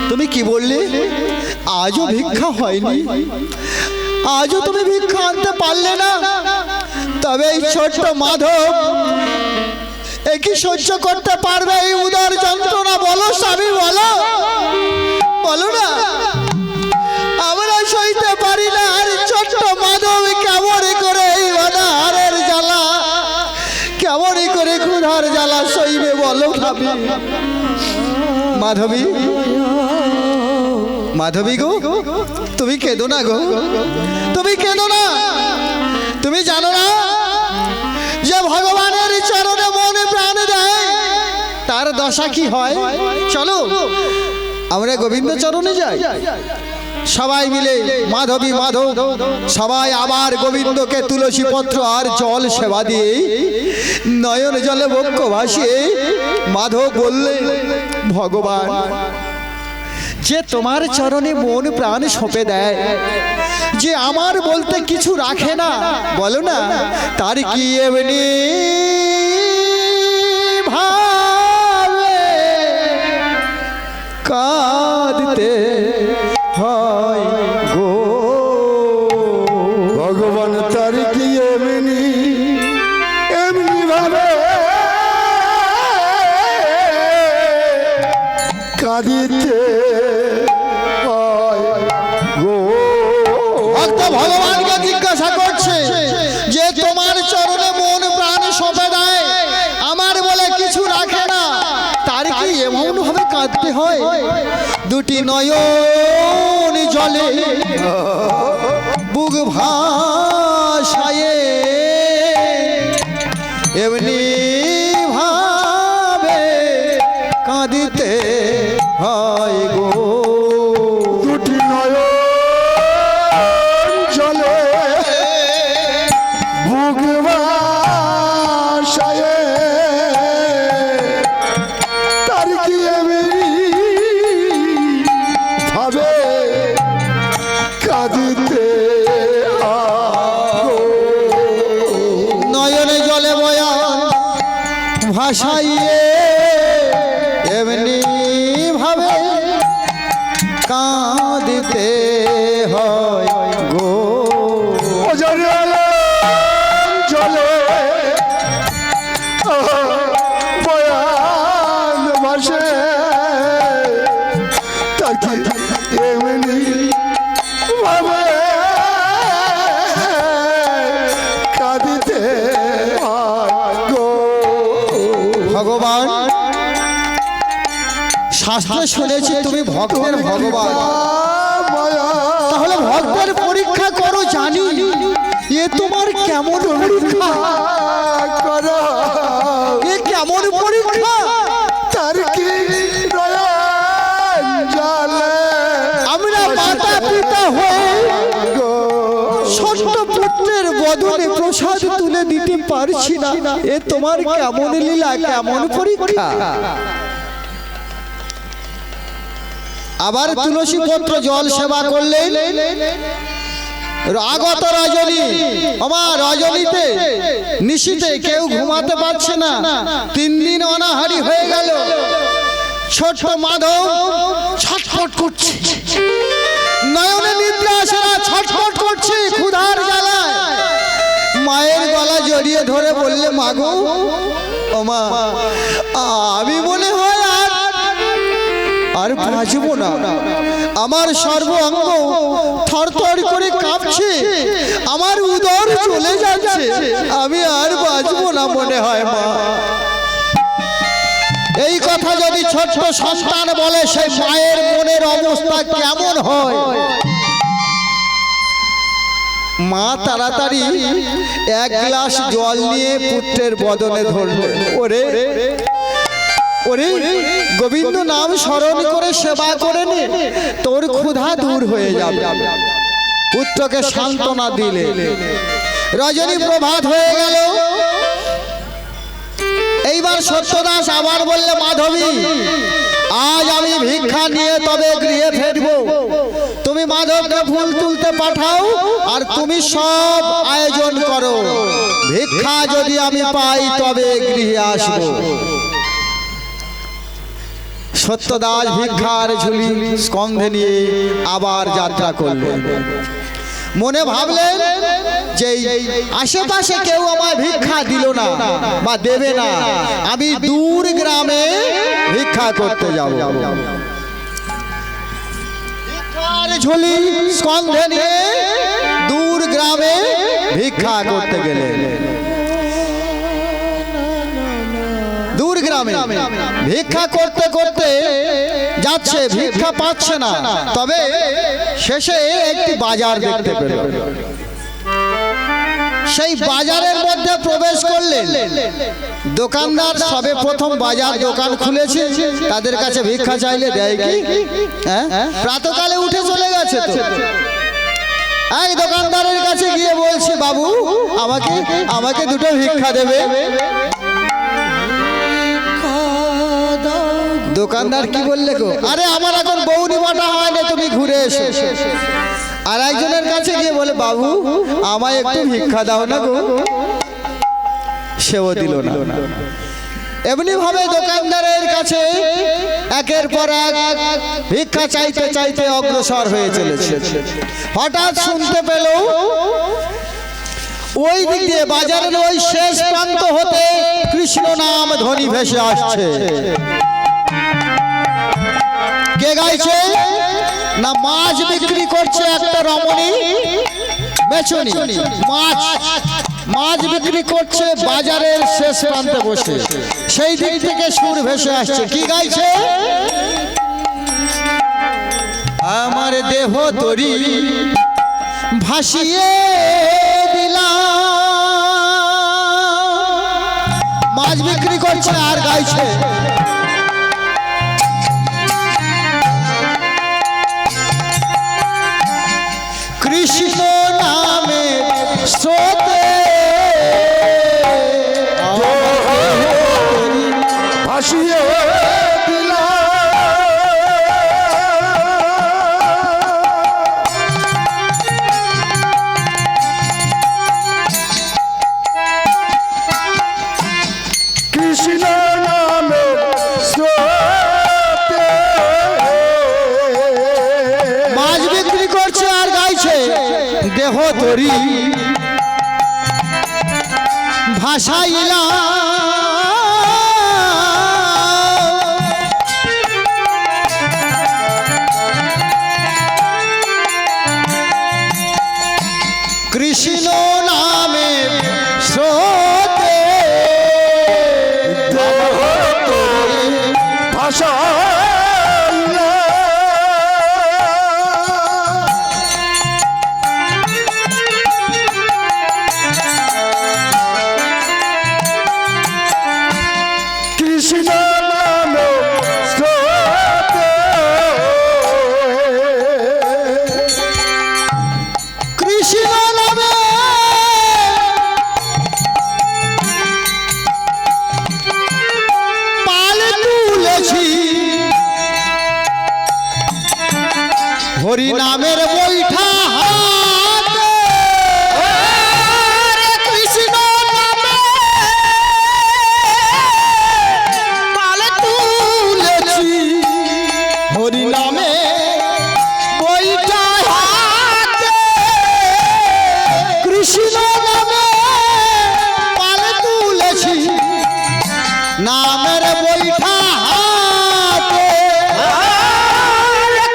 তুমি কি বললে? আজও ভিক্ষা হয়নি, আজও তুমি ভিক্ষা আনতে পারলে না? তবে এই ছোট্ট মাধব একই সহ্য করতে পারবে এই উদর যন্ত্রণা? বলো স্বামী, বলো, বলো না। আমরা সইতে পারি না। আর ছোট্ট মাধব কেমন করে এই অনাহারের জ্বালা, কেমন করে ক্ষুধার জ্বালা সইবে বলো স্বামী? মাধবী, মাধবী গো, তুমি কেঁদো না গো, তুমি কেঁদো না। তুমি জানো না যে ভগবানের চরণে মনে প্রাণ দেয় তার দশা কি হয়? চলো আমরা গোবিন্দ চরণে যাই সবাই মিলে। মাধবী মাধব সবাই আবার গোবিন্দকে তুলসী পত্র আর জল সেবা দিয়ে নয়ন জলে বক্ষ ভাসিয়ে মাধব বললে, ভগবান যে তোমার চরণে মন প্রাণ সঁপে দেয়, যে আমার বলতে কিছু রাখে না, বলো না তার কি এমনি ভাবে কাঁদতে হয় গো? ভগবান তার কি এমনি এমনি ভাবে কাঁদিতে হয় গো? ভক্ত ভগবানকে জিজ্ঞাসা করছে যে তোমার চরণে মন প্রাণ সঁপে দেয়, আমার বলে কিছু রাখে না, তার কি এমন ভাবে কাঁদতে হয়? দুটি নয়ন জলে বুক ভাসায়ে এমনি ভাবে কাঁদিতে হয় গো। দুটি নয়ন জলে বুক ভাসায়ে তার কি এমনি ভাবে কাঁদিতে হয় গো? নয়নে জলে বয়ান ভাসাইয়ে এমনি ভাবে কাঁদিতে হয় গো। জলে বয়ান ভাসে তার কি এমনি ভাবে কাঁদিতে হয় গো? ভগবান, শাস্ত্রে শুনেছি তুমি ভক্তের ভগবান, তাহলে ভক্তের পরীক্ষা করো জানি। এ তোমার কেমন পরীক্ষা? এ কেমন পরীক্ষা? তার কি নয়ন জলে আমরা মাতা পিতা হয়ে ছোট্ট পুত্রের বদনে প্রসাদ তুলে দিতে পারছি না। এ তোমার কেমন লীলা, কেমন পরীক্ষা? আবার তুলসী পত্র জল সেবা করলেন। আগত রজনী, আমার রজনীতে নিশীতে কেউ ঘুমাতে পারছে না, 3 দিন অনাহারি হয়ে গেল। ছোট্ট মাধব ছটফট করছে, নয়নে নিদ্রা আসে না, ছটফট করছে ক্ষুধার জ্বালায়। মায়ের গলা জড়িয়ে ধরে বললে, মাগো ও মা, আমি মনে হয় আর বাঁচবো না। আমার সর্ব অঙ্গ থরথর করে কাঁপছে, আমার উদর চলে যাচ্ছে, আমি আর বাঁচবো না মনে হয় মা। এই কথা যদি ছোট্ট সন্তান বলে, সেই মায়ের মনের অবস্থা কেমন হয়? মা তাড়াতাড়ি 1 গ্লাস জল নিয়ে পুত্রের বদনে ধরল। ওরে ওরে, গোবিন্দ নাম স্মরণ করে সেবা করে নে, তোর ক্ষুধা দূর হয়ে যাবে। পুত্রকে সান্ত্বনা দিলে। রজনী প্রভাত হয়ে গেল। এইবার সত্যদাস আবার বললে, মাধবী আজ আমি ভিক্ষা নিয়ে তবে গৃহে ফিরব। তুমি মাধবকে ফুল তুলতে পাঠাও আর তুমি সব আয়োজন করো। ভিক্ষা যদি আমি পাই তবে গৃহে আসবো। সত্যদাস ভিক্ষার ঝুলি স্কন্ধে নিয়ে আবার যাত্রা করলেন। মনে ভাবলেন যে আশেপাশে কেউ আমায় ভিক্ষা দিল না বা দেবে না, আমি দূর গ্রামে ভিক্ষা করতে যাব। ভিক্ষার ঝুলি স্কন্ধে নিয়ে দূর গ্রামে ভিক্ষা করতে গেলেন। দূর গ্রামে ভিক্ষা করতে করতে যাচ্ছে, ভিক্ষা পাচ্ছে না, তবে শেষে একটি বাজার দেখতে পেল। সেই বাজারের মধ্যে প্রবেশ করলেন। দোকানদার সবে প্রথম বাজার দোকান খুলেছে, তাদের কাছে ভিক্ষা চাইলে দেয় কি? প্রাতকালে উঠে চলে গেছে তো। এই দোকানদারের কাছে গিয়ে বলছে, বাবু আমাকে আমাকে দুটো ভিক্ষা দেবে। দোকানদার কি বললে গো? আরে আমার এখন বউনি বাটা হয় না, তুমি ঘুরে এসো। আর একজনের কাছে গিয়ে বলে, বাবু আমায় একটু ভিক্ষা দাও না গো। সেও দিল না। এমনি ভাবে দোকানদারের কাছে একের পর এক ভিক্ষা চাইতে চাইতে অগ্রসর হয়ে চলেছে। হঠাৎ শুনতে পেল ওই দিক দিয়ে বাজারের ওই শেষ প্রান্ত হতে কৃষ্ণ নাম ধ্বনি ভেসে আসছে। কে গাইছে? না, মাছ বিক্রি করছে একটা রমণী বেচনি। মাছ বিক্রি করছে বাজারের শেষ প্রান্তে বসে। সেই দিক থেকে সুর ভেসে আসছে। কি গাইছে? আমার দেহ তরি ভাসিয়ে দিলাম। মাছ বিক্রি করছে আর গাইছে, কৃষ্ণ নামে স্রোতে ভাসিয়ে দিলাম। কৃষ্ণ নামে স্রোতে মাছ বিক্রি করছে আর গাইছে, দেহ তরি ভাসাইলা। কৃষ্ণ নামে স্রোতে ভাষা কৃষ্ণ নামে স্রোতে কৃষ্ণ নামে পাল তুলেছি, হরি নামের বৈঠা হাতে। কৃষ্ণ নামে পাল তুলেছি, হরি নামে বৈঠা হাতে। কৃষ্ণ নামে পাল তুলেছি, নামের বৈঠা হাতে।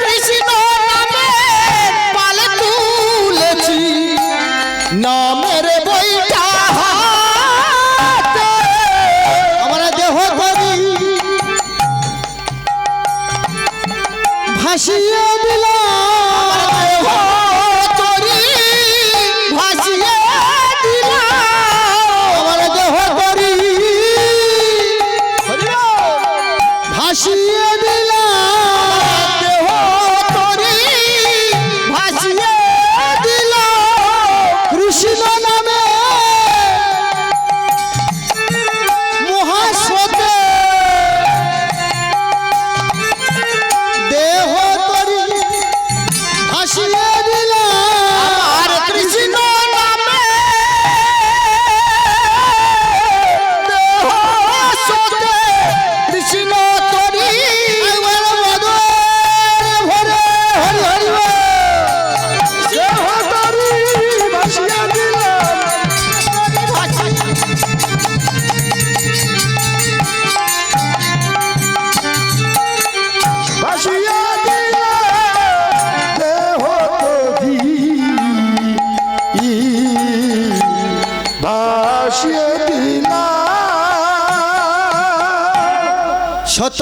কৃষ্ণ নামে পাল তুলেছি, নামের বৈঠা হাতে। আমার দেহ করি ভাসিয়ে দিলাম, ভাসিয়ে দিলাম। আমার দেহ করি ভাসিয়ে দিলাম, দেহ করি ভাসিয়ে দিলাম। কৃষ্ণ নামে মহাস্রোতে দেহ তরি ভাসিয়ে দিলাম। আর কৃষ্ণ নামে দেহ স্রোতে কৃষ্ণ তরি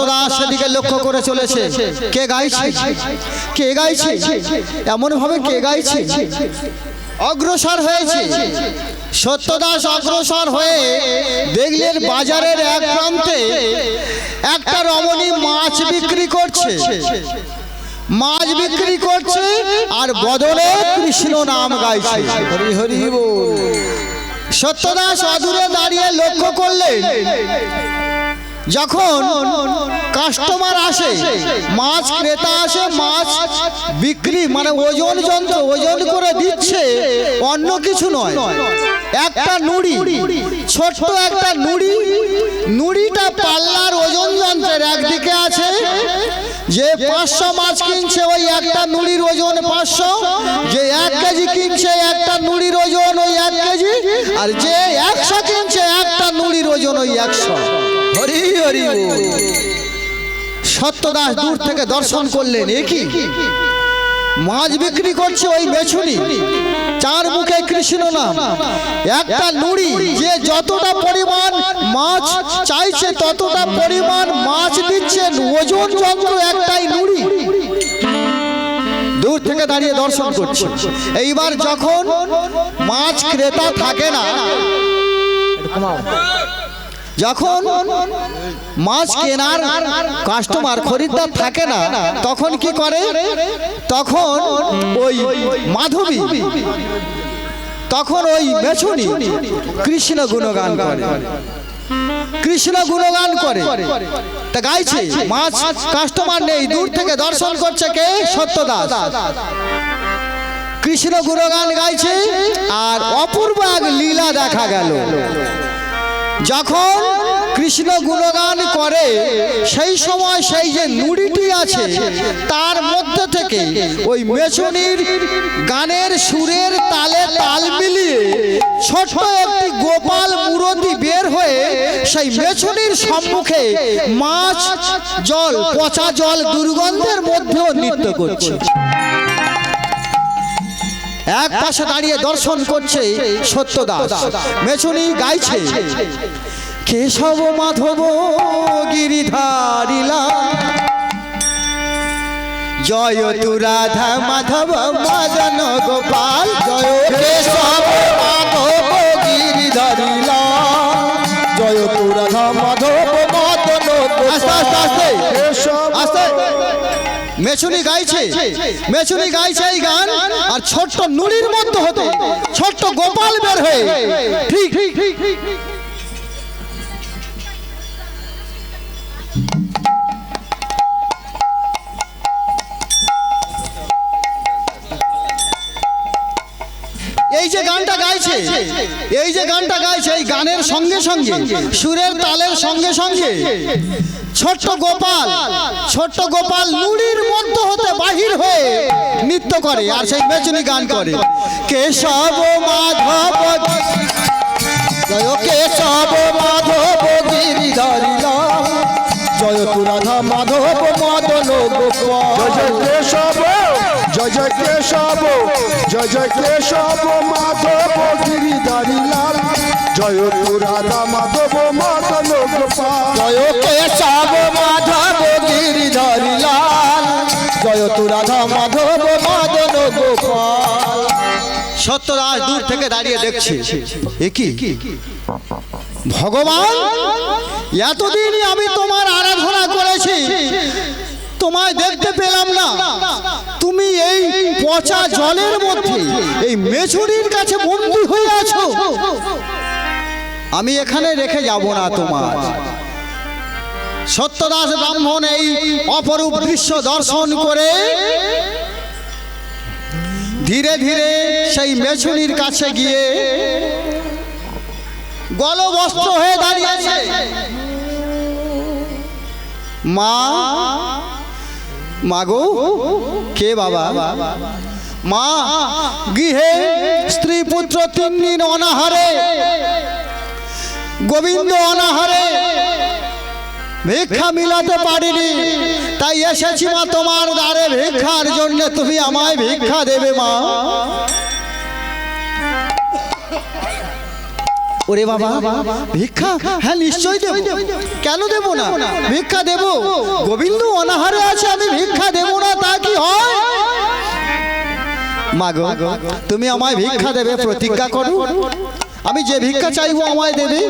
সত্যদাস সেদিকে লক্ষ্য করে চলেছে। কে গাইছে, কে গাইছে, এমন ভাবে কে গাইছে। অগ্রসর হয়েছে সত্যদাস, অগ্রসর হয়ে দেখলেন বাজারের এক প্রান্তে একটা রমণী মাছ বিক্রি করছে, মাছ বিক্রি করছে আর বদলে কৃষ্ণ নাম গাইছে। হরি হরি বল। সত্যদাস অদূরে দাঁড়িয়ে লক্ষ্য করলেন, যখন কাস্টমার আসে, মাছ ক্রেতা আসে, মাছ বিক্রি মানে ওজন যন্ত্র ওজন করে দিচ্ছে, অন্য কিছু নয়, একটা নুড়ি, ছোট্ট একটা নুড়ি। নুড়িটা পাল্লার ওজন যন্ত্রের একদিকে আছে। যে 500 মাছ কিনছে ওই একটা নুড়ির ওজন 500, যে 1 কেজি কিনছে একটা নুড়ির ওজন ওই 1 কেজি, আর যে 100 কিনছে একটা নুড়ির ওজন ওই 100। হরি হরি বল। সত্যদাস দূর থেকে দর্শন করলেন, এ কি মাছ বিক্রি করছে ওই মেছুনি, চার মুখে কৃষ্ণ নাম, একটা নুড়ি, যে যতটা পরিমাণ মাছ চাইছে ততটা পরিমাণ মাছ দিচ্ছেন, ওজন যন্ত্র একটাই নুড়ি। দূর থেকে দাঁড়িয়ে দর্শন করছে। এইবার যখন মাছ ক্রেতা থাকে না, যখন মাছ কেনার কাস্টমার খরিদ্দার থাকে না, তখন কি করে, তখন ওই মাধবী, তখন ওই মেছুনি কৃষ্ণ গুণগান করে, কৃষ্ণ গুণগান করে। তা গাইছে, মাছ কাস্টমার নেই, দূর থেকে দর্শন করছে কে, সত্যদাস। কৃষ্ণ গুণগান গাইছে। আর অপূর্ব এক লীলা দেখা গেল, যখন কৃষ্ণ গুণগান করে সেই সময় সেই যে নুড়িটি আছে তার মধ্যে থেকে ওই মেছুনির গানের সুরের তালে তাল মিলিয়ে ছোট্ট একটি গোপাল মূরতি বের হয়ে সেই মেছুনির সম্মুখে মাছ জল, পচা জল দুর্গন্ধের মধ্যেও নৃত্য করছে। এক পাশে দাঁড়িয়ে দর্শন করছে সত্যদাস। মেছুনি গাইছে, কেশব মাধব গিরিধারিলা, জয় তু রাধা মাধব মদন গোপাল, জয় কেশব মাধব গিরিধারিলা, জয় তু রাধা মাধব মদন গোপাল। আস্তে আস্তে কেশব আস্তে। মেছুনি গাইছে, মেছুনি গাইছে এই গান, আর ছোট্ট নুড়ির মধ্যে হতে ছোট্ট গোপাল বের হয়ে ঠিক এই যে গানটা গাইছে, এই যে গানটা গাইছে, এই গানের সঙ্গে সঙ্গে সুরের তালের সঙ্গে সঙ্গে ছোট্ট গোপাল, ছোট্ট গোপাল নুড়ির মধ্য হতে বাহির হয়ে নৃত্য করে, আর সেই মেছুনি গান করে, কেশব মাধব জয় কেশব মাধব গিরিধারিলা, জয় তু রাধা মাধব মদন গোপাল। জয় কেশব, জয় কেশব, জয় কেশব মাধব গিরিধারী লাল, জয় তু রাধা মাধব মদন গোপাল। জয় কেশব মাধব গিরিধারী লাল, জয় তু রাধা মাধব মদন গোপাল। সত্যদাস দূর থেকে দাঁড়িয়ে দেখছে, এ কি ভগবান, এতদিন আমি তোমার আরাধনা করেছি, তোমায় দেখতে পেলাম না, তুমি এই পচা জলের মধ্যে এই মেছুরির কাছে বন্দী হয়ে আছো, আমি এখানে রেখে যাব না তোমার। সত্যদাস ব্রাহ্মণ এই অপরূপ দৃশ্য দর্শন করে ধীরে ধীরে সেই মেছুনির কাছে গিয়ে গলবস্ত্র হয়ে দাঁড়িয়েছে। মা, মাগো, কে বাবা? মা, গৃহে স্ত্রী পুত্র 3 দিন অনাহারে, গোবিন্দ অনাহারে, ভিক্ষা মিলাতে পারিনি, তাই এসেছি মা তোমার দ্বারে ভিক্ষার জন্য, তুমি আমায় ভিক্ষা দেবে মা। ওরে বাবা ভিক্ষা, হ্যাঁ নিশ্চয়ই দেব, কেন দেব না, ভিক্ষা দেব। গোবিন্দ অনাহারে আছে, আমি ভিক্ষা দেব না তা কি হয়? মাগো তুমি আমায় ভিক্ষা দেবে, প্রতিজ্ঞা করো। আমি যে ভিক্ষা চাইবো আমায় দেবে।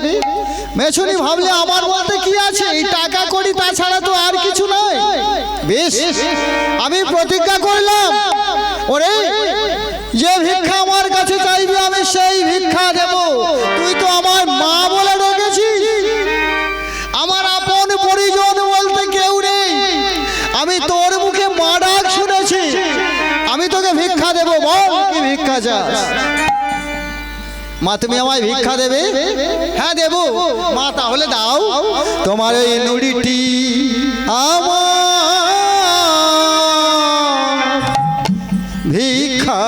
মেছুনি ভাবলে আমার বলতে কি আছে, এই টাকা করি, তাছাড়া তো আর কিছু নয়। বেশ, আমি প্রতিজ্ঞা করলাম, ওরে যে ভিক্ষা আমার কাছে চাইবি আমি সেই ভিক্ষা দেব। তুই তো আমার মা বলে ডেকেছিস, আমার আপন পরিজন বলতে কেউ নেই, আমি তোর মুখে মা ডাক শুনেছি, আমি তোকে ভিক্ষা দেব। বল কি ভিক্ষা চাস? মা তুমি আমায় ভিক্ষা দেবে? হ্যাঁ দেব। মা তাহলে দাও তোমার এই নুড়িটি আমার ভিক্ষা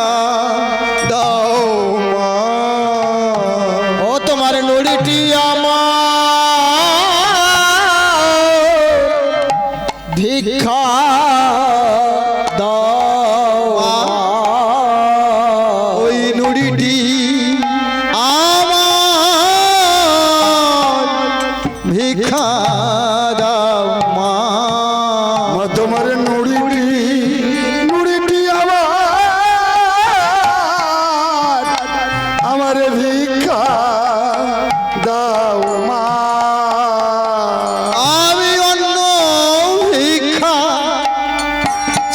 দাও মা। ও তোমার নুড়িটি আমার ভিক্ষা দাও মা। ওই নুড়িটি আমার ভিক্ষা দাও মা। তোমার নুড়িটি আমার ভিক্ষা দাও মা। আমি অন্য ভিক্ষা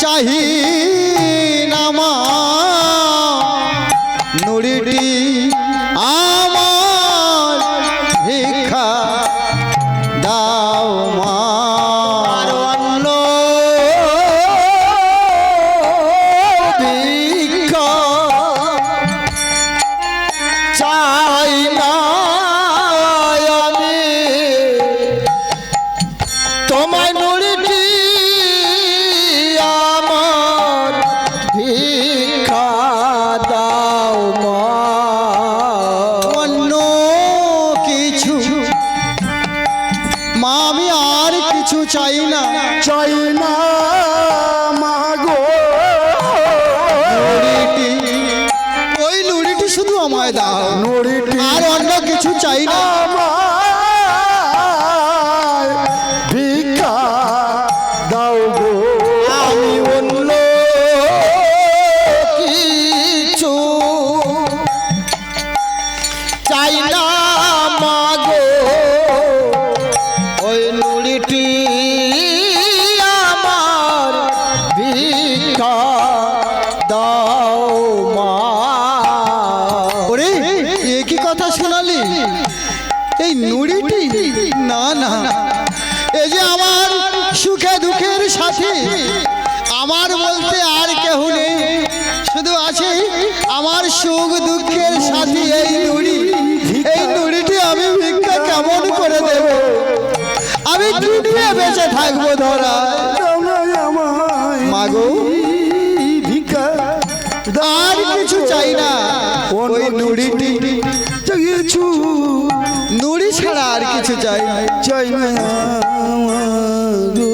চাহি না মা, নুড়িটি আমার ভিক্ষা দাও মা। অন্য ভিক্ষা চাই না আমি, তোমায় নুড়িটি আমার ভিক্ষা দাও মা। অন্য কিছু মা আমি আর কিছু চাই না, চাই না মাগো। নুড়িটি, ওই নুড়িটি শুধু আমায় দাও, নুড়িটি আর অন্য কিছু চাই না। আমার ভিক্ষা দাও গো। আমি অন্য কিছু চাই না মাগো। ওই নুড়িটি আমার ভিক্ষা দাও মা। ওরে এ কি কথা শোনালি? এই নুড়িটি না না, এই যে আমার সুখে দুঃখের সাথী, আমার বলতে আর কেউ নেই, শুধু আছে আমার সুখ দুঃখের সাথী এই নুড়ি। এই নুড়িটি আমি ভিক্ষা কেমন করে দেব? আমি কি দিয়ে বেঁচে থাকবো ধরা? মাগো ভিক্ষা আর কিছু চাই না, ওই নুড়িটি, কিছু নুড়ি ছাড়া আর কিছু চাই না। চাই না মাগো।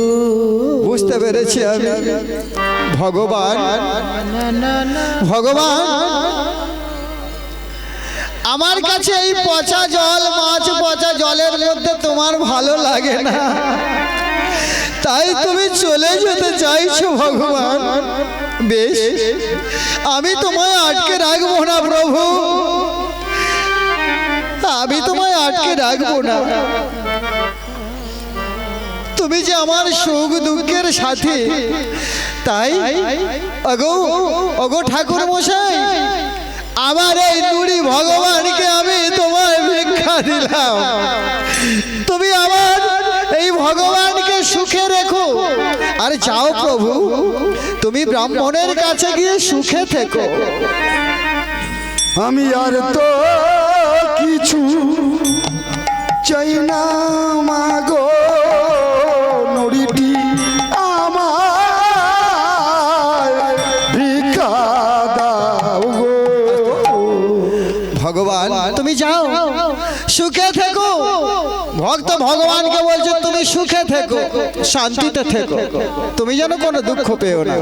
বুঝতে পেরেছি আমি, ভগবান ভগবান আমার কাছে এই পচা জল, মাছ পচা জলের মধ্যে তোমার ভালো লাগে না, তাই তুমি চলে যেতে চাইছো ভগবান। বেশ, আমি তোমায় আটকে রাখবো না প্রভু, আমি তোমায় আটকে রাখবো না। তুমি যে আমার সুখ দুঃখের সাথী, তাই অগো অগো ঠাকুর মশাই, আমার এই নুড়ি ভগবানকে আমি তোমায় ভিক্ষা দিলাম। তুমি আমার এই ভগবানকে সুখে রেখো, আর যাও প্রভু, তুমি ব্রাহ্মণের কাছে গিয়ে সুখে থেকো। আমি আর তো কিছু চাই না মাগো। নুড়িটি আমার ভিক্ষা দাও গো। ভগবান তুমি যাও, সুখে থেকো। ভক্ত ভগবানকে বলছে তুমি সুখে থেকো, শান্তিতে থেকো, তুমি যেন কোনো দুঃখ পেও না।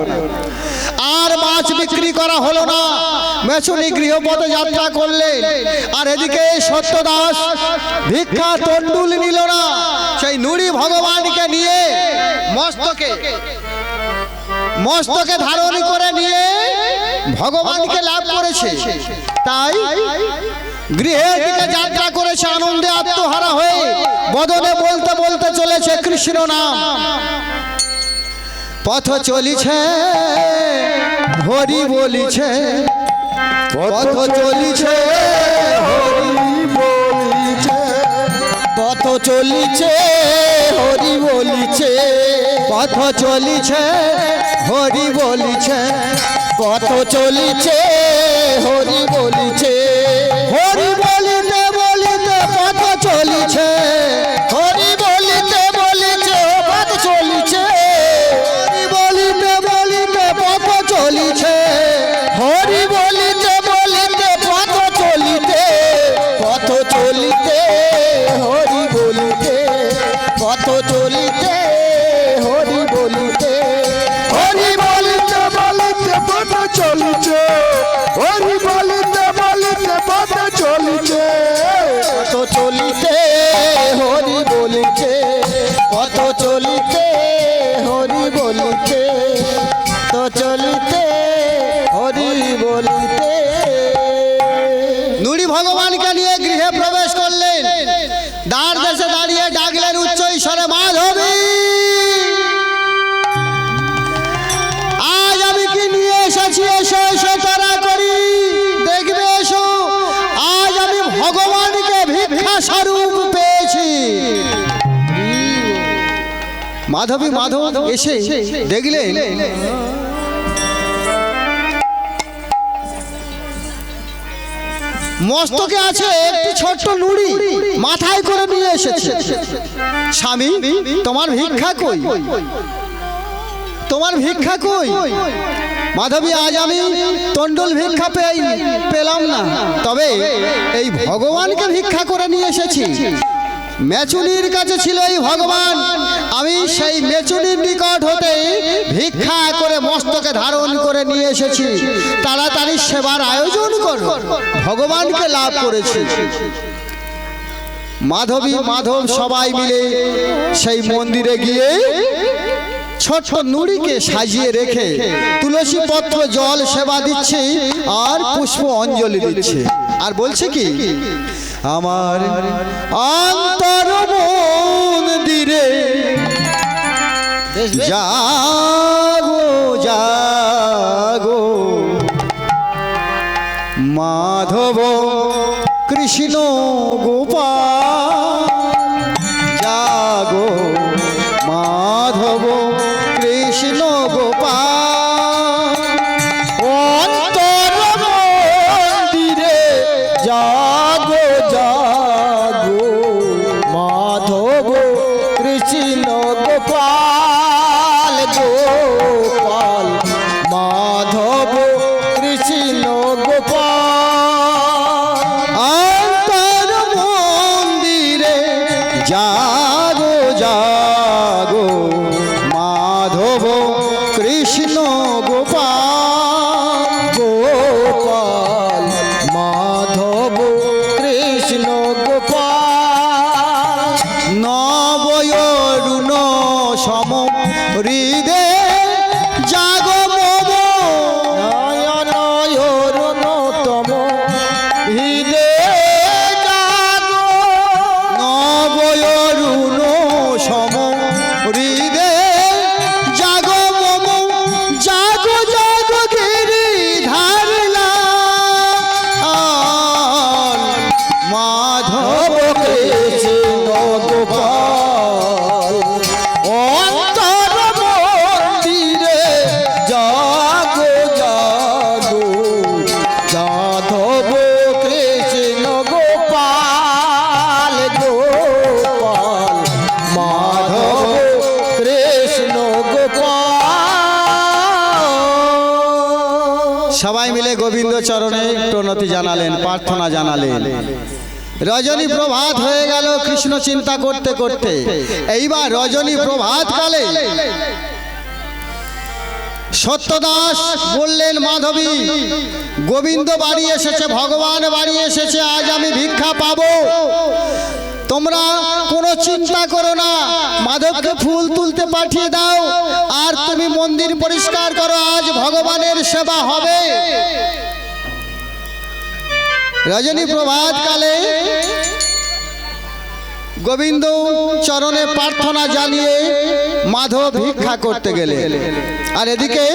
আর মাছ বিক্রি করা হলো না, মেছুনি গৃহপথে যাত্রা করলেন। আর এদিকে সত্যদাস ভিক্ষা তন্ডুল নিল না, সেই নুড়ি ভগবানকে নিয়ে মস্তকে ধারণ করে নিয়ে ভগবানকে লাভ করেছে। তাই গৃহের দিকে যাত্রা করেছে আনন্দে আত্মহারা হয়ে, বদনে বলতে বলতে চলেছে কৃষ্ণ নাম। পথ চলিছে হরি বলিছে, পথ চলিছে হরি বলিছে, পথ চলিছে হরি বলিছে, পথ চলিছে হরি বলিছে, পথ চলিছে হরি বলিছে, হরি বলিতে বলিতে পথ চলিছে, হরি বলিতে বলিছে পথ চলিছে, হরি বলিতে বলিতে পথ চলিছে, হরি বলিতে বলিতে পথ চলিতে, পথ চলিতে হরি বলিতে, পথ চলিতে হরি বলিতে, হরি বলিতে বলিতে পথ চলিছে, হরি বলিতে বলিতে পথ চলিছে, পথ চলিতে হরি বলিছে, পথ চলিতে হরি বলিতে, তো চলিতে হরি বলিতে। নুড়ি ভগবানকে নিয়ে গৃহে প্রবেশ করলেন। দ্বার দেশে দাঁড়িয়ে ডাকলেন উচ্চ ঈশ্বরে, মাধবী আজ আমি কি নিয়ে এসেছি, এসো এসো তারা করি, দেখবে এসো, আজ আমি ভগবানকে ভিক্ষা স্বরূপ পেয়েছি। মাধবী মাধব এসে দেখলেন মস্তকে আছে একটি ছোট্ট নুড়ি, মাথায় করে নিয়ে এসেছে। স্বামী, তোমার ভিক্ষা কই, তোমার ভিক্ষা কই? মাধবী, আজ আমি তন্ডুল ভিক্ষা পেলাম না, তবে এই ভগবানকে ভিক্ষা করে নিয়ে এসেছি। মেচুনির কাছে ছিল এই ভগবান, আমি সেই মেচুনির নিকট হতে ভিক্ষা করে মস্তকে ধারণ করে নিয়ে এসেছি। তাড়াতাড়ি সেবার আয়োজন কর, ভগবানকে লাভ করেছি। মাধবী মাধব সবাই মিলে সেই মন্দিরে গিয়ে ছোট নুড়িকে সাজিয়ে রেখে তুলসী পত্র জল সেবা দিচ্ছে আর পুষ্প অঞ্জলি দিচ্ছে। আর বলছে কি, আমার অন্তর মন্দিরে জাগো জাগো, মাধব কৃষ্ণ গোপাল, জাগো মাধব কৃষ্ণ গোপাল, অন্তর মন্দিরে জাগো জাগো, মাধব কৃষ্ণ গোপাল, গোপাল মাধব কৃষ্ণ গোপাল, অন্তর মন্দিরে জাগো জাগো, মাধব কৃষ্ণ গোপাল, গোপাল মাধব কৃষ্ণ গোপাল, নবয়রুণ সম হৃদে জাগো মম, নয়নয়রুণতম হৃদে জাগো, নবয়রুণ সম হৃদে জাগো মম, জাগো জাগো গিরি ধারলা মাধব কৃষ্ণ গোপাল, অন্তর মন্দিরে জাগো জাগো, যাদব কৃষ্ণ গোপাল, গোপাল মাধব কৃষ্ণ গোপাল। সবাই মিলে গোবিন্দ চরণে প্রণতি জানালেন, প্রার্থনা জানালেন। রজনী প্রভাত হয়ে গেল কৃষ্ণ চিন্তা করতে করতে। এইবার রজনী প্রভাত কালে সত্যদাস বললেন, মাধবী, গোবিন্দ বাড়ি এসেছে, ভগবান বাড়ি এসেছে, আজ আমি ভিক্ষা পাবো। তোমরা কোনো চিন্তা করো না, মাধবকে ফুল তুলতে পাঠিয়ে দাও, আর তুমি মন্দির পরিষ্কার করো, আজ ভগবানের সেবা হবে। রজনী প্রভাত কালে গোবিন্দ চরণে প্রার্থনা জানিয়ে মাধব ভিক্ষা করতে গেলে, আর এদিকে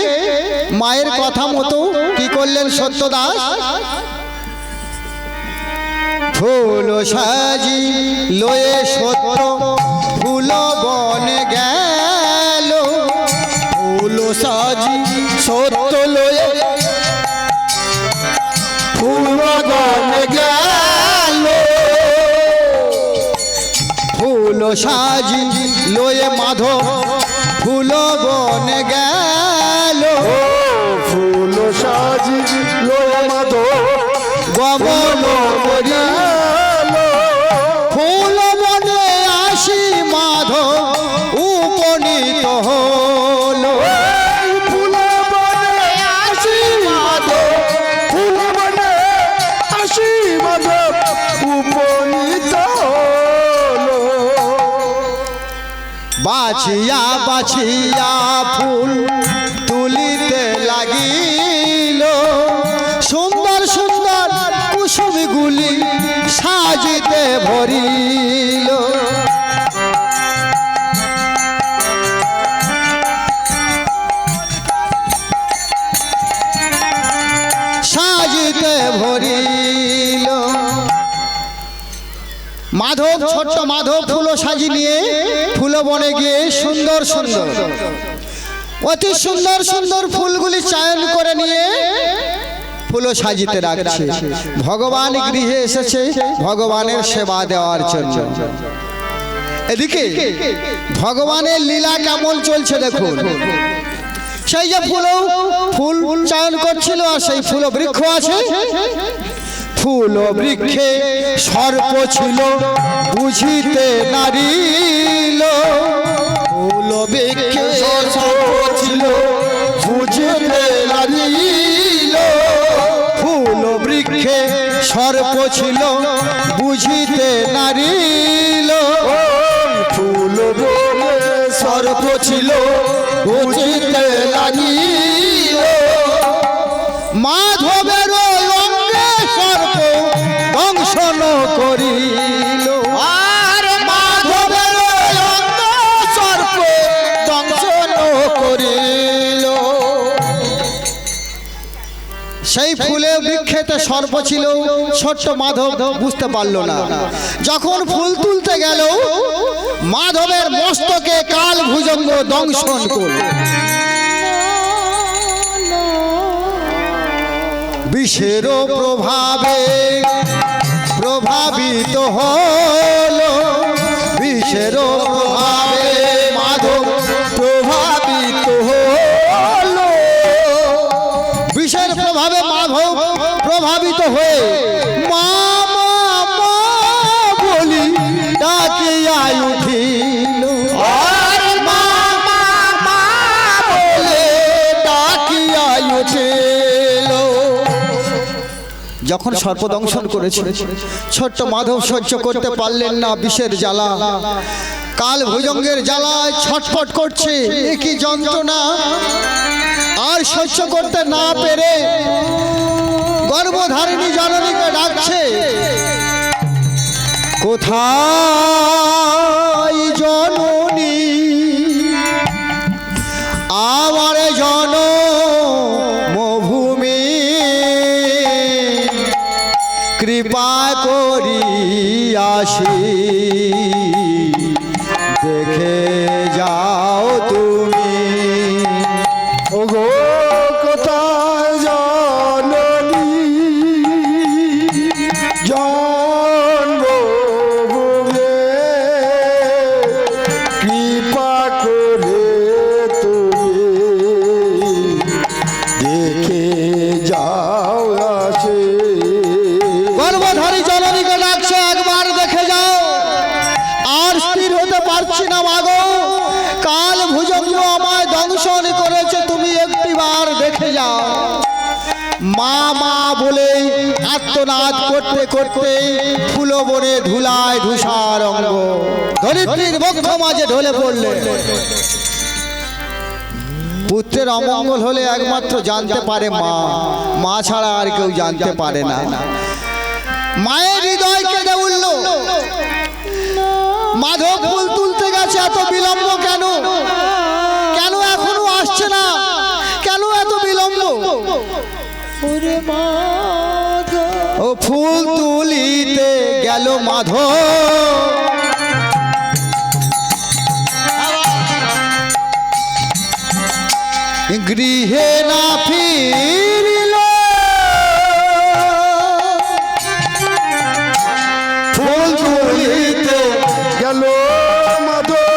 মায়ের কথা মতো কি করলেন সত্যদাস, ফুল সাজি লয়ে সত্য ফুল বনে গেল, ফুল সাজি সত্য লয়ে ফুল বনে গেল, ফুল সাজি লয়ে মাধব ফুল বনে গেল, ফুল সাজি লয়ে মাধব গমন করি ফুল বনে আসি মাধব উপনীত হলো, ফুল বনে আসি মাধব, ফুল বনে আসি মাধব উপনীত হলো, বাছিয়া বাছিয়া ফুল তুলিতে লাগিল, সুন্দর সুন্দর কুসুমগুলি সাজিতে ভরিল, সাজিতে ভরিল। মাধব, ছোট্ট মাধব ফুল সাজি নিয়ে ফুল বনে গিয়ে সুন্দর সুন্দর অতি সুন্দর সুন্দর ফুলগুলি চয়ন করে নিয়ে ফুল সাজিতে রাখছে। ভগবান গৃহে এসেছে ভগবানের সেবা দেওয়ার জন্য। এদিকে ভগবানের লীলা কেমন চলছে দেখুন। সেই যে ফুল চয়ন করছিল, আর সেই ফুল বৃক্ষ আছে, ফুল বৃক্ষে সর্প ছিল বুঝিতে নারিল, ফুল বৃক্ষে সর্প ছিল বুঝিতে নারিল, ফুল বৃক্ষে সর্প ছিল বুঝিতে নারিল, ফুল বৃক্ষে সর্প ছিল বুঝিতে নারিল, মাধবের অঙ্গে সর্প দংশন করিল, আর মাধবের অঙ্গ সর্প দংশন করিল। সেই ফুলে বৃক্ষেতে সর্প ছিল, ছোট্ট মাধব বুঝতে পারল না। যখন ফুল তুলতে গেল, মাধবের মস্তকে কাল ভুজঙ্গ দংশন করল, বিষের প্রভাবে প্রভাবিত হলো, বিষের প্রভাবে মাধব প্রভাবিত হলো, বিষের প্রভাবে মাধব প্রভাবিত হয়ে মা মা মা বলি ডাকিয়া উঠিল, আর মা মা মা বলে ডাকিয়া উঠিল। যখন সর্পদংশন করেছে, ছোট্ট মাধব সহ্য করতে পারলেন না বিষের জ্বালা, কাল ভুজঙ্গের জ্বালায় ছটফট করছে, এ কি যন্ত্রণা। আর সহ্য করতে না পেরে গর্ভধারিণী জননীকে ডাকছে, কোথায় জননী, আমার জন্মভূমি, কৃপা করি আসি দেখে যাও তুমি। ওগো কোথায় জননী জন্মভূমে, কৃপা করে তুমি দেখে যাও আসে। গর্ভধারী জননীকে ডাকছে, দাও। মা মা বলে আত্মনাদ করতে করতে ফুলো বনে ধুলায় ধূসার অঙ্গ ধরিত্রীর বক্ষ মাঝে ঢলে পড়লে। পুত্রের অমঙ্গল হলে একমাত্র জানতে পারে মা, মা ছাড়া আর কেউ জানতে পারে না। মায়ের হৃদয় কেঁদে উঠল। মাধব ফুল তুলতে গেছে, এত বিলম্ব কেন? কেন এখনো আসছে না? কেন এত বিলম্ব? ও ফুল তুলিতে গেল মাধব, গৃহে না ফিরিল। ফুল তুলিতে গেল মাধব,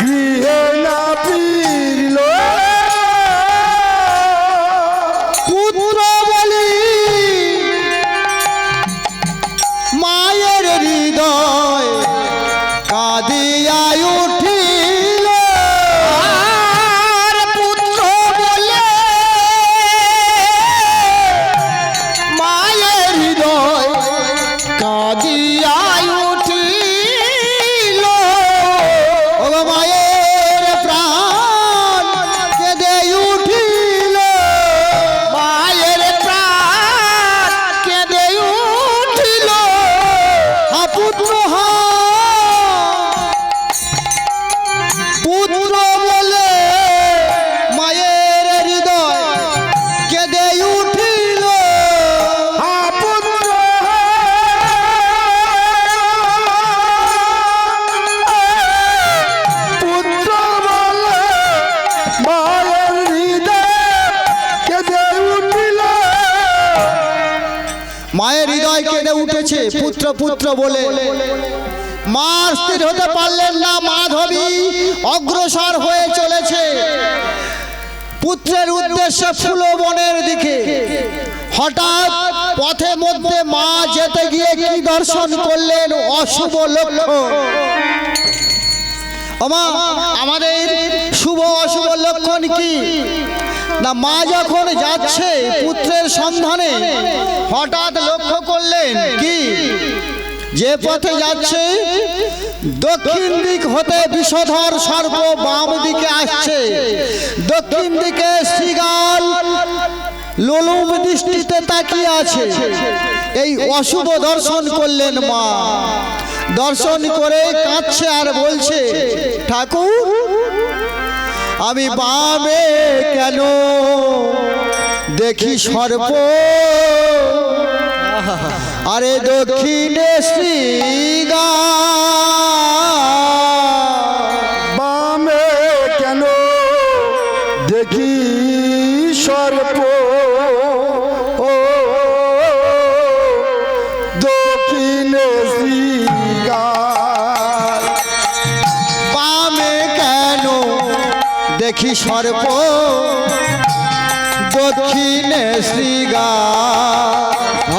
গৃহে না ফিরিল। পুত্র বলি মায়ের হৃদয় কাঁদিয়া উঠিল। আর পুত্র বলে মায়ের হৃদয় কাঁদিয়া উঠিল। ও মায়ের প্রাণ কেঁদে উঠিল। মায়ের প্রাণ কেঁদে উঠিল। হা পুত্র হা, পুত্র বলে মায়ের হৃদয় কেঁদে উঠিল। হা পুত্র, পুত্র বলে মায়ের হৃদয় কেঁদে উঠিল। মায়ের হৃদয় কেঁদে উঠেছে পুত্র পুত্র বলে। মা স্থির হতে পারলেন না। মাধবী অগ্রসর হয়ে চলেছে পুত্রের উদ্দেশ্যে ফুলবনের দিকে। হঠাৎ পথে মধ্যে মা যেতে গিয়ে কি দর্শন করলেন? অশুভ লক্ষণ। ওমা, আমাদের শুভ অশুভ লক্ষণ কি? না, মা যখন যাচ্ছে পুত্রের সন্ধানে, হঠাৎ লক্ষ্য করলেন কি? যে পথে যাচ্ছে দক্ষিণ দিক হতে বিষধর সর্প বাম দিকে আসছে। দক্ষিণ দিকে শৃগাল লোলুপ দৃষ্টিতে তাকিয়ে আছে। এই অশুভ দর্শন করলেন মা। দর্শন করে কাঁদছে আর বলছে, ঠাকুর আমি বামে কেন দেখি সর্প, আরে দক্ষিণে শৃগাল। বামে কেন দেখি সর্প, ও দক্ষিণে শৃগাল। বামে কেন দেখি সর্প, দক্ষিণে শৃগাল।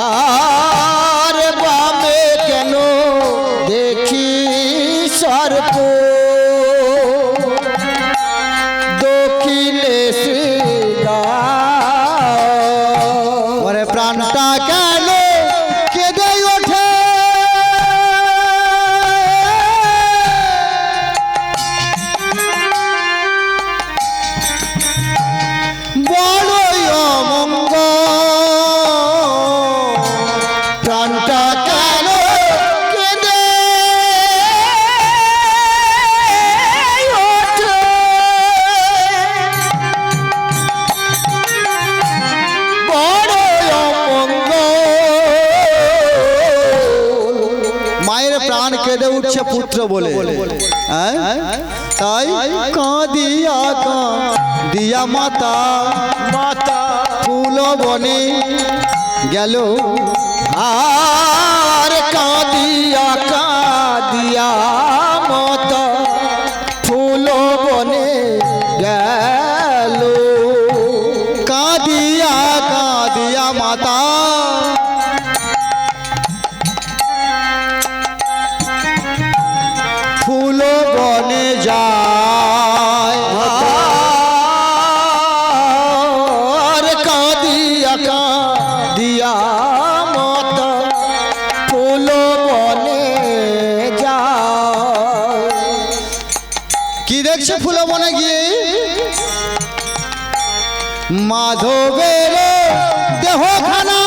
আর বামে কেন দেখি সর্প, দক্ষিণে শৃগাল। ওরে প্রাণটা কেন কেঁদে ওঠে? বড়ই অমঙ্গল, প্রাণটা কেন কেঁদে ওঠে? বড়ই অমঙ্গল। মায়ের প্রাণ কেঁদে উঠছে পুত্র বলে। হ্যাঁ? তাই কাঁদিয়া কাঁদিয়া মাতা মাতা ফুল বনে গেল। আর কাঁদিয়া কাঁদিয়া মত ফুল বনে গেল। কাঁদিয়া কাঁদিয়া মাতা ফুল বনে দেখছে ফুলবনে গিয়ে মাধবের দেহখানা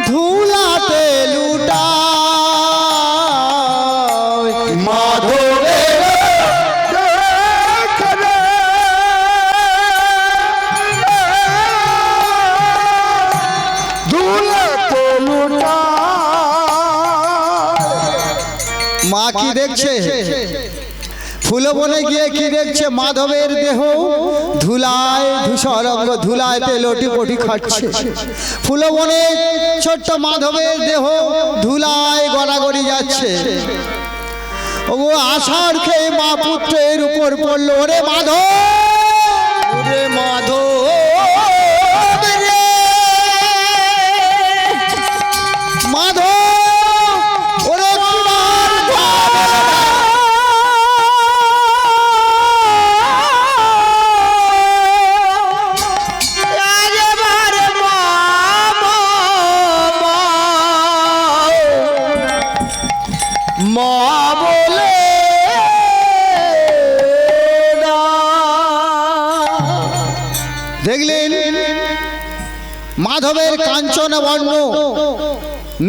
ধুলাতে লুটা মাধবের ধুলাতে লুটা। মা কি দেখছে ফুলবনে গিয়ে কি দেখছে মাধবের দেহ ধুলায় ধূসরঙ্গ ধুলায়তে লটিপটি খাচ্ছে ফুলবনে ছোট্ট মাধবের দেহ ধুলায় গড়াগড়ি যাচ্ছে ও আষাঢ় খেয়ে মা পুত্রের উপর পড়লো ওরে মাধব ওরে মাধব দেখলেন মাধবের কাঞ্চন বর্ণ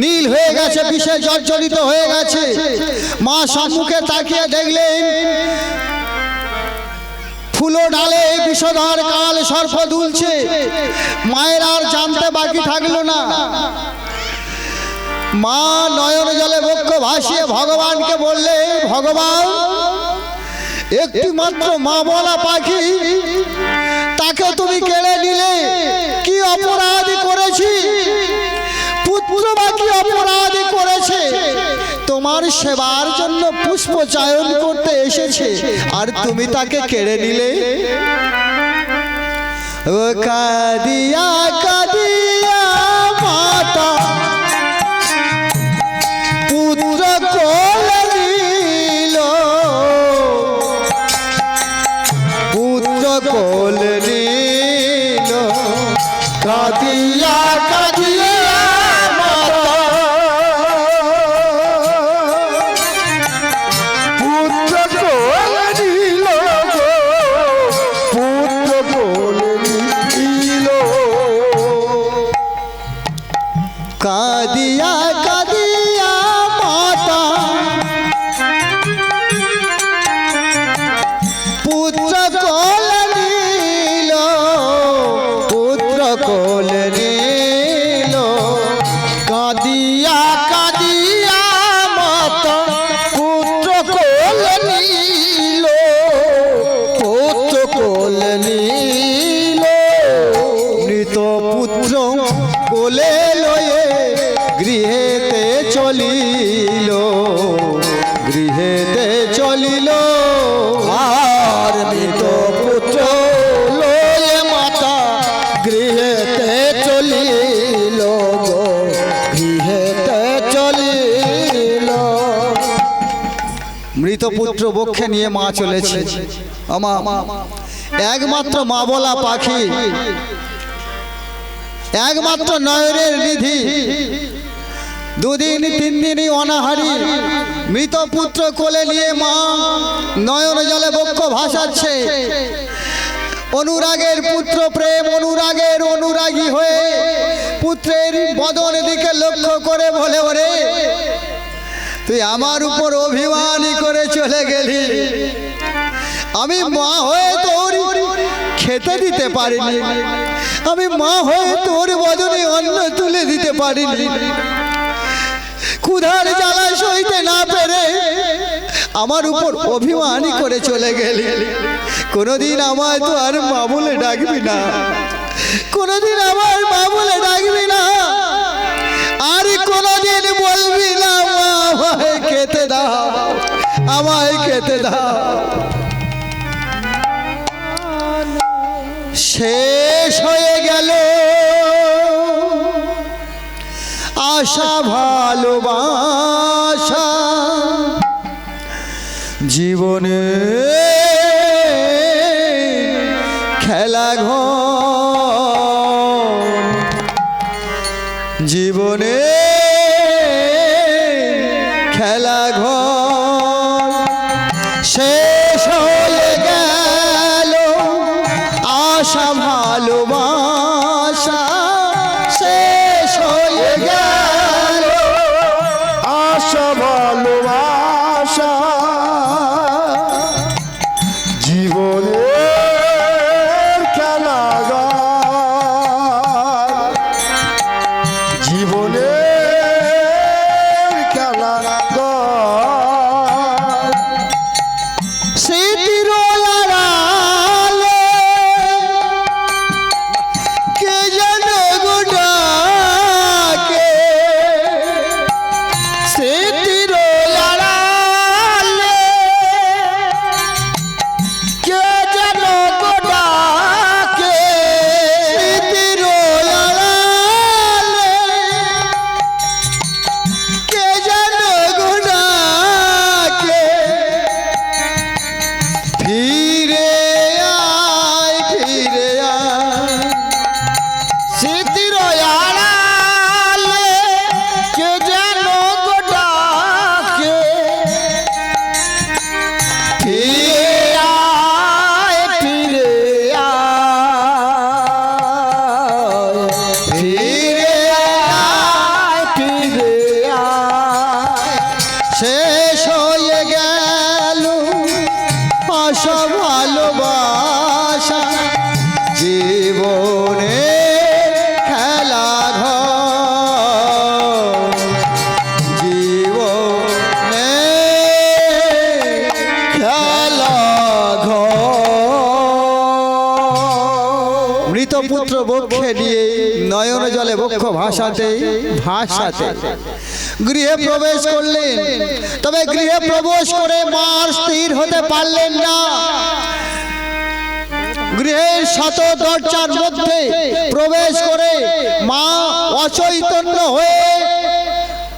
নীল হয়ে গেছে বিষে জর্জরিত হয়ে গেছে মা সম্মুখে তাকিয়ে দেখলেন ফুলো ডালে বিষধর কাল সর্প দুলছে মায়ের আর জানতে বাকি থাকলো না মা নয়ন জলে বক্ষ ভাসিয়ে ভগবানকে বললে ভগবান একটি মাত্র মা বলা পাখি তাকে তুমি কেড়ে নিলে কি অপরাধ করেছি পুত্র বা কি অপরাধ করেছে তোমার সেবার জন্য পুষ্প চয়ন করতে এসেছে আর তুমি তাকে কেড়ে নিলে ও কাদিয়া কাদিয়া মাতা পুত্র কোলে নিল পুত্র কোলে নিল কাদিয়া কাদিয়া মাতা পুত্র কোলে নিল পুত্র কোলে নিল কাদিয়া কাদিয়া মাতা পুত্র কোলে নিল পুত্র কোলে নিল কাদিয়া কাদিয়া মাতা পুত্র কোলে নিল পুত্র কোলে নিল মৃত পুত্র কোলে লয়ে গৃহেতে চলিল গৃহেতে চলিল আর মৃত পুত্র লয়ে মাতা গৃহেতে চলিল গো গৃহেতে চলিল মৃত পুত্র বক্ষে নিয়ে মা চলেছে আমা একমাত্র মা বলা পাখি একমাত্র নয়নের নিধি দুদিন তিন দিনই অনাহারি মৃত পুত্র কোলে নিয়ে মা নয়ন জলে বক্ষ ভাসাচ্ছে অনুরাগের পুত্র প্রেম অনুরাগের অনুরাগী হয়ে পুত্রের বদন দিকে লক্ষ্য করে বলে ওরে তুই আমার উপর অভিমানী করে চলে গেলি আমি মা হয়ে তোর খেতে দিতে পারিনি আমি মা হয়ে তোর বদনে অন্ন তুলে দিতে পারিনি ক্ষুধার জ্বালা সইতে না পেরে আমার উপর অভিমানী করে চলে গেলি কোনোদিন আমায় তো আর মা বলে ডাকবি না কোনোদিন আমার মা বলে ডাকবি না আর কোনোদিন বলবি না মা আমায় খেতে দাও আমায় খেতে দাও শেষ হয়ে গেল আশা ভালোবাসা জীবনে খেলা ঘর মৃত পুত্র বক্ষে নিয়ে নয়ন জলে বক্ষ ভাসাতে ভাসাতে গৃহে প্রবেশ করলেন। তবে গৃহে প্রবেশ করে মা আর স্থির হতে পারলেন না। গৃহের শত দরজার মধ্যে প্রবেশ করে মা অচৈতন্য হয়ে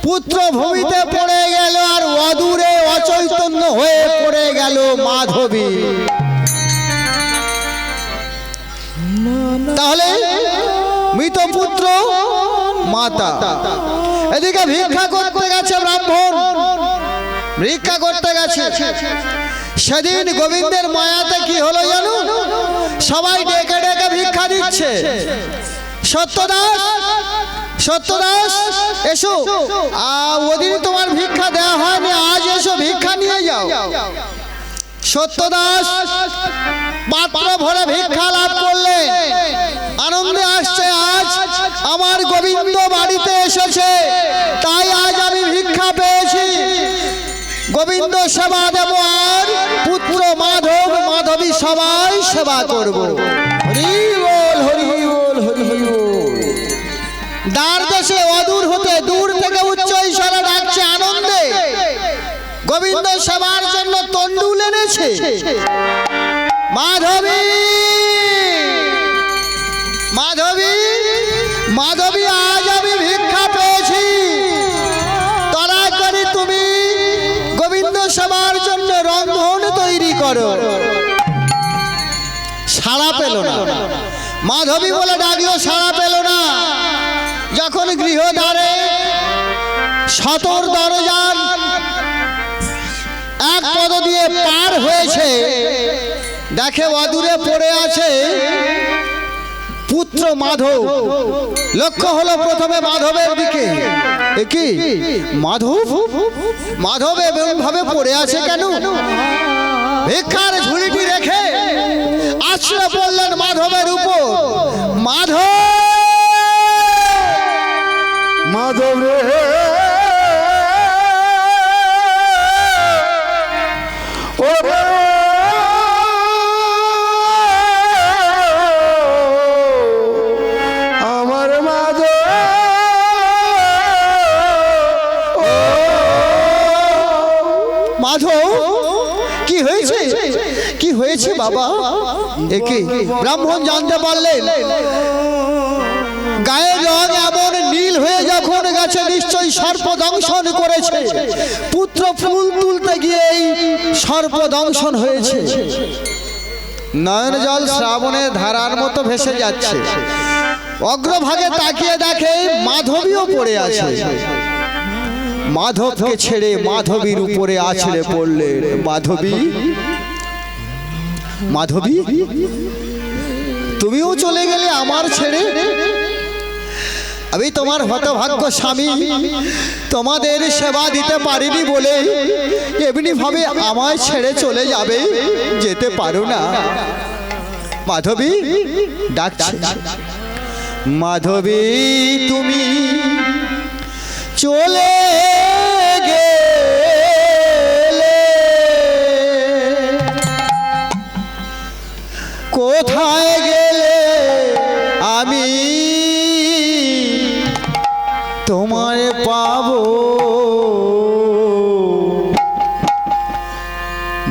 পুত্র ভূমিতে পড়ে গেল, আর অদূরে অচৈতন্য হয়ে পড়ে গেল মাধবী। তাহলে মৃত পুত্র মাতা, এদিকে ভিক্ষা করতে গেছে ব্রাহ্মণ, ভিক্ষা করতে গেছে। সেদিন গোবিন্দের মায়াতে কি হলো জানো? সবাই ডেকে ডেকে ভিক্ষা দিচ্ছে। সত্যদাস, সত্যদাস এসো, ওদিন তোমার ভিক্ষা দেওয়া হয়নি, আজ এসো ভিক্ষা নিয়ে যাও। সত্যদাস পাত্র ভরে ভিক্ষা লাভ করলে, আনন্দে আসছে, আজ আমার গোবিন্দ বাড়িতে এসেছে, তাই আজ আমি ভিক্ষা পেয়েছি, গোবিন্দ সেবা দেব, আর পুত্র মাধব মাধবী সবাই সেবা করব। হরি বল, হরি বল, হরি বল। দ্বার দেশে অদূর হতে দূর থেকে উচ্চ ঈশ্বরে ডাকছে আনন্দে, গোবিন্দ সেবার জন্য তন্ডুল এনেছে। মাধবী, মাধবী, মাধবী, আজ আমি ভিক্ষা পেয়েছি, তারা করে তুমি গোবিন্দ সেবার জন্য রন্ধন তৈরি করো। সাড়া পেল না, মাধবী বলে ডাকলো, সাড়া পেল না। যখন গৃহদ্বারে সতর দরজার এক পদ দিয়ে পার হয়েছে, দেখে অদূরে পড়ে আছে পুত্র মাধব। লক্ষ্য হলো প্রথমে মাধবের দিকে, কি মাধব, মাধব এমন ভাবে পড়ে আছে কেন? ভিক্ষার ঝুড়িটি রেখে আছড়ে পড়লেন মাধবের উপর। মাধব, মাধব রে, আমার মাধব, মাধব কি হয়েছে, কি হয়েছে বাবা? একে ব্রাহ্মণ জানতে পারলেন গায়ের রং এমন নীল হয়ে যখন গেছে, নিশ্চয়ই সর্প দংশন করেছে। পুত্র ফুল তুলতে গিয়ে সর্প দংশন হয়েছে। নয়ন জল শ্রাবণের ধারার মতো ভেসে যাচ্ছে। অগ্রভাগে তাকিয়ে দেখে মাধবীও পড়ে আছে। মাধবকে ছেড়ে মাধবীর উপরে আছড়ে পড়লেন। মাধবী, মাধবী, তুমিও চলে গেলে আমার ছেড়ে। আমি তোমার হতভাগ্য স্বামী, তোমাদের সেবা দিতে পারিনি বলে এমনি ভাবে আমায় ছেড়ে চলে যাবে, যেতে পারো না। মাধবী ডাকছে, মাধবী তুমি চলে গেলে, কোথায় গেলে আমি তোমায় পাবো?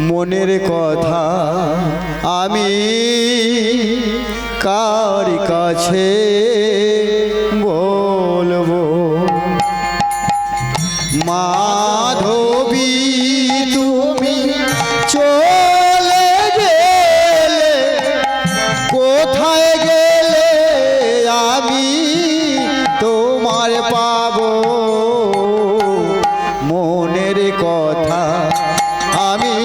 মনের কথা আমি কার কাছে বলবো? মাধবী তুমি চলে গেলে, কোথায় গেলে আমি তোমার পাবো? মনের কথা আমি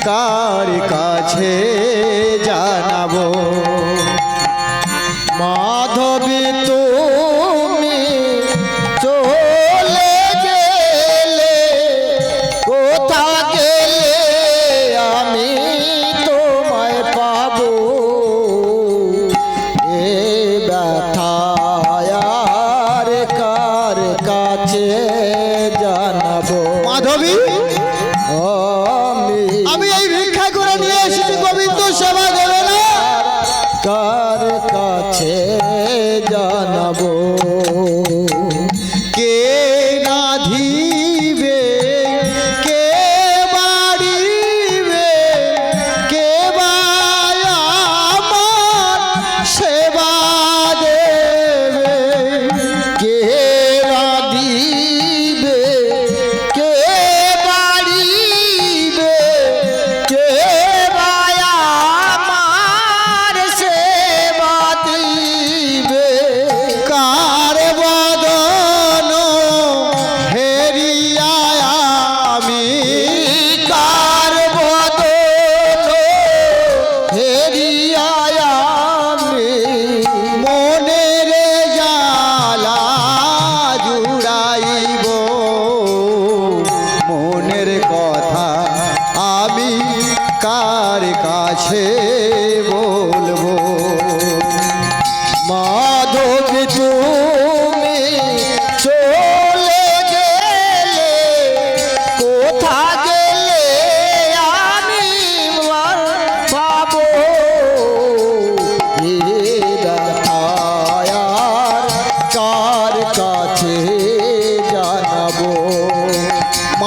কার কাছে জানাবো? মাধবী তুমি চলে গেলে, কোথা গেলে আমি তোমায় পাবো?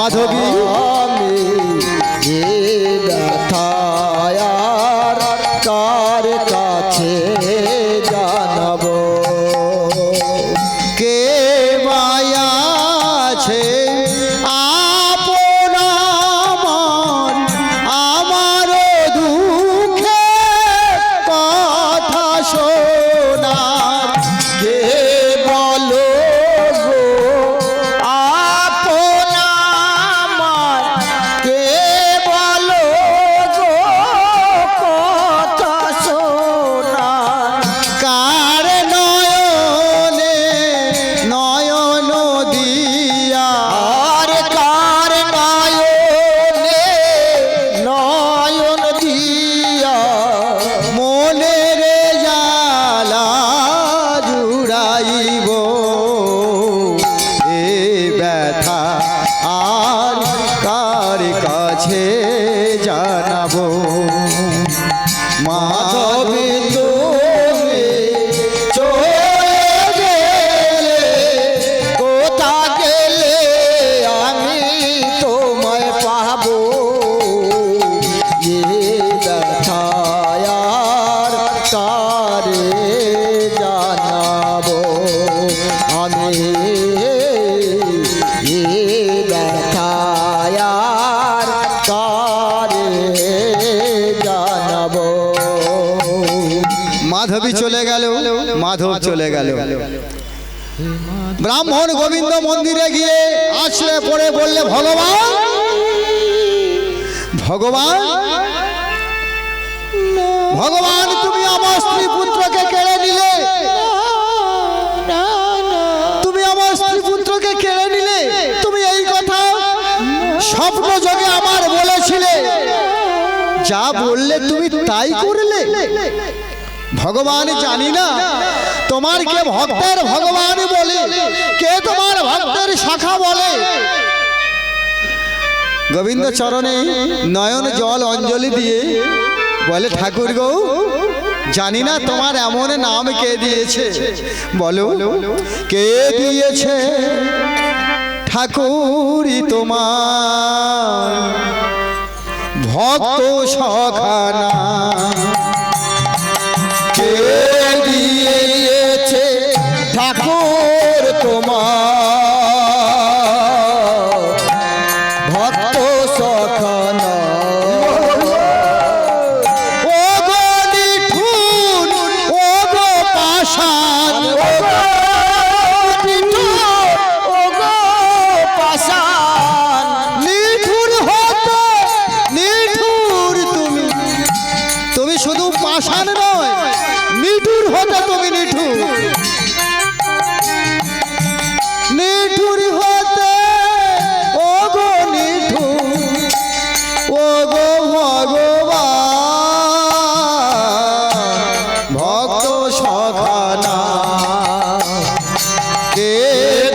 মাধবী আমি এ ব্যথায় আর কার কাছে জানাবো? কে মায়া আছে আপন আমার দুঃখে কথা শোনার কে বলো গো আপন আমার, কে বলো গো কথা শোনা? কার নয়নে নয়ন দিয়া আর কার নয়নে নয়ন দিয়া মনের জালা জুড়াইব এ ব্যথা আর কার কাছে জানাবো? মাধবী মাধবী তুমি চলে গেলে, কোথা গেলে আমি তোমায় পাবো? এ ব্যথায় আর কারে জানাবো? আমি এ ব্যথায় আর কারে জানাবো? মাধবী চলে গেল, মাধব চলে গেল। ব্রাহ্মণ গোবিন্দ মন্দিরে গিয়ে আছড়ে পড়ে বললে, ভগবান ভগবান ভগবান, তুমি আমার স্ত্রী পুত্রকে কেড়ে নিলে, তুমি আমার স্ত্রী পুত্রকে কেড়ে নিলে। তুমি এই কথা স্বপ্ন যোগে আমার বলেছিলে, যা বললে তুমি তাই করলে। ভগবান জানি না তোমার কে ভক্তের ভগবান বলে, কে তোমার ভক্তের শাখা বলে। গোবিন্দ চরণে নয়ন জল অঞ্জলি দিয়ে বলে, ঠাকুর গো, জানি না তোমার এমন নাম কে দিয়েছে, বলো কে দিয়েছে? ঠাকুরই তোমার ভক্ত সখানা। কে দিয়েছে ঠাকুর তোমার ভক্ত সখানা? ও গো নিঠুর, ও গো পাষাণ, ও গো নিঠুর, ও গো পাষাণ, নিঠুর হতে নিঠুর তুমি, তুমি শুধু পাষাণ নয়, নিঠুর হতে তুমি নিঠুর, নিঠুর হতে ও গো নিঠুর, ও গো ভগবান ভক্ত সখানা। কে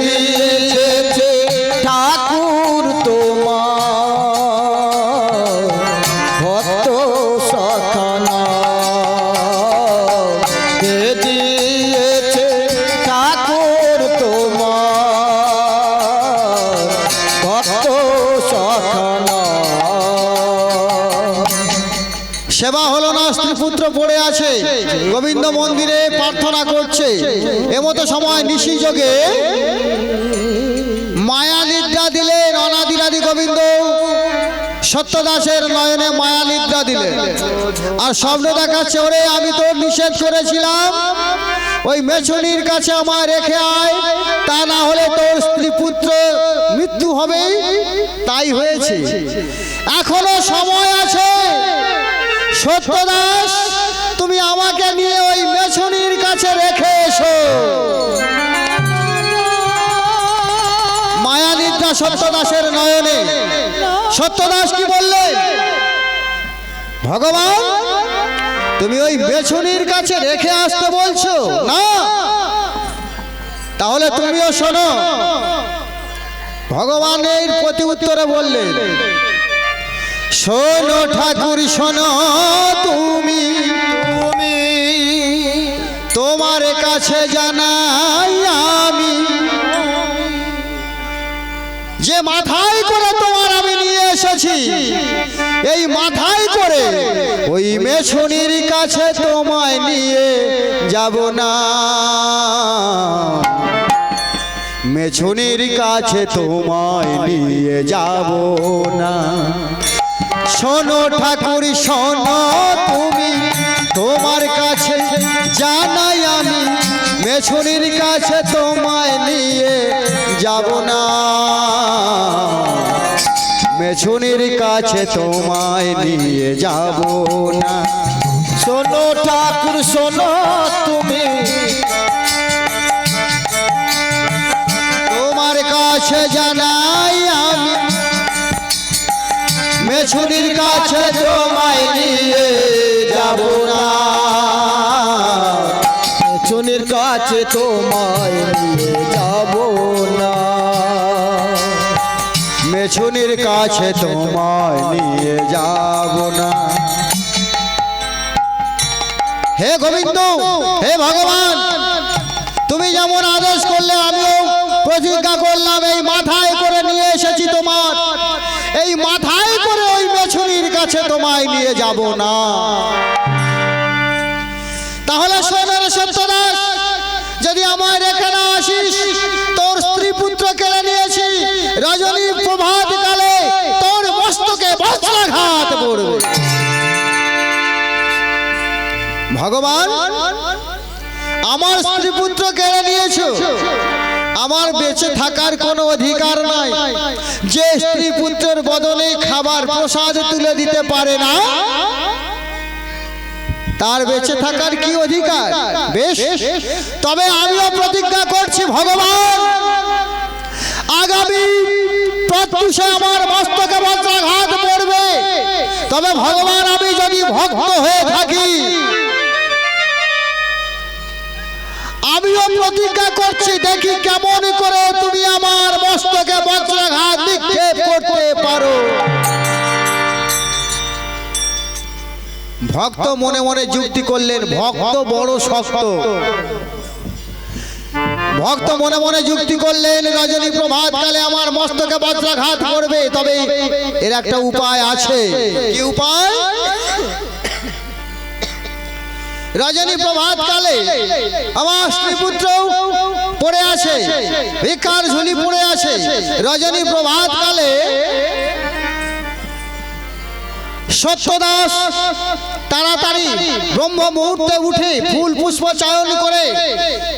দিয়েছে ঠাকুর তোমার ভক্ত সখানা? কে দিয়েছে ঠাকুর তোমার ভক্ত সখানা? সেবা হলো না, স্ত্রী পুত্র পড়ে আছে, গোবিন্দ মন্দিরে প্রার্থনা করছে। এমতো সময় নিশি যোগে মায়া নিদ্রা দিলেন অনাদিরাদি গোবিন্দ। সত্যদাসের নয়নে মায়া নিদ্রা দিলেন আর স্বপ্ন দেখাচ্ছে, ওরে আমি তোর নিষেধ করেছিলাম ওই মেছুনির কাছে আমায় রেখে আয়, তা না হলে তোর স্ত্রী পুত্র মৃত্যু হবে। তাই হয়েছে, এখনো সময় আছে। সত্যদাস, তুমি আমাকে নিয়ে ওই মেছুনির কাছে রেখে এসো। মায়া নিদ্রা সত্যদাসের নয়নে। সত্যদাস কি বললে? ভগবান, তুমি ওই মেছুনির কাছে রেখে আসতে বলছো না? তাহলে তুমিও শোনো। ভগবান এর প্রতি উত্তরে বললেন, শোনো ঠাকুর শোনো, তুমি তোমার কাছে জানাই আমি, যে মাথায় করে মেছুনির কাছে তোমায় নিয়ে যাব না, মেছুনির কাছে তোমায় নিয়ে যাব না। শোনো ঠাকুর শোনো তুমি, তোমার কাছে জানাই আমি, মেছুনির কাছে তোমায় নিয়ে যাব না, মেছুনির কাছে তোমায় নিয়ে যাব না। শোনো ঠাকুর শোনো তুমি, তোমার কাছে জানাই আমি, মেছুনির কাছে তোমায় নিয়ে যাব না, মেছুনির কাছে তোমায় নিয়ে যাব না, মেছুনির কাছে তোমায় নিয়ে যাব না। হে গোবিন্দ, হে ভগবান, তুমি যেমন আদেশ করলে আমিও প্রতিজ্ঞা করলাম, এই মাথায় করে নিয়ে এসেছি তোমার, এই মাথায় করে ওই মেছুনির কাছে তোমায় নিয়ে যাব না। তাহলে শোনের সত্যদাস, যদি আমায় রেখে না আসিস, তোর স্ত্রী পুত্র কেড়ে নিয়েছি, রজনী প্রভাত কালে তোর মস্তকে বজ্রাঘাত পড়বে। ভগবান, আমার স্ত্রী পুত্র কেড়ে নিয়েছো, আমার বেঁচে থাকার কোনো অধিকার নাই। যে স্ত্রী পুত্রের বদলে খাবার প্রসাদ তুলে দিতে পারে না, তার বেঁচে থাকার কি অধিকার? বেশ, তবে আমিও প্রতিজ্ঞা করছি ভগবান, আগামী প্রত্যুষে আমার মস্তকে বজ্রাঘাত পড়বে, তবে ভগবান আমি যদি ভক্ত হয়ে থাকি, আমিও প্রতিজ্ঞা করছি, দেখি কেমন করে তুমি আমার মস্তকে বজ্রাঘাত নিক্ষেপ করতে পারো। ভক্ত মনে মনে যুক্তি করলেন, ভক্ত বড় শক্ত। ভক্ত মনে মনে যুক্তি করলেন, রজনী প্রভাত কালে আমার মস্তকে বজ্রাঘাত করবে, তবে এর একটা উপায় আছে। কি উপায়? রজনী প্রভাত কালে আমার স্ত্রীপুত্র পড়ে আছে, ভিক্ষার ঝুলি পড়ে আছে। রজনী প্রভাত কালে সত্যদাস তাড়াতাড়ি ব্রহ্ম মুহূর্তে উঠে ফুল পুষ্প চয়ন করে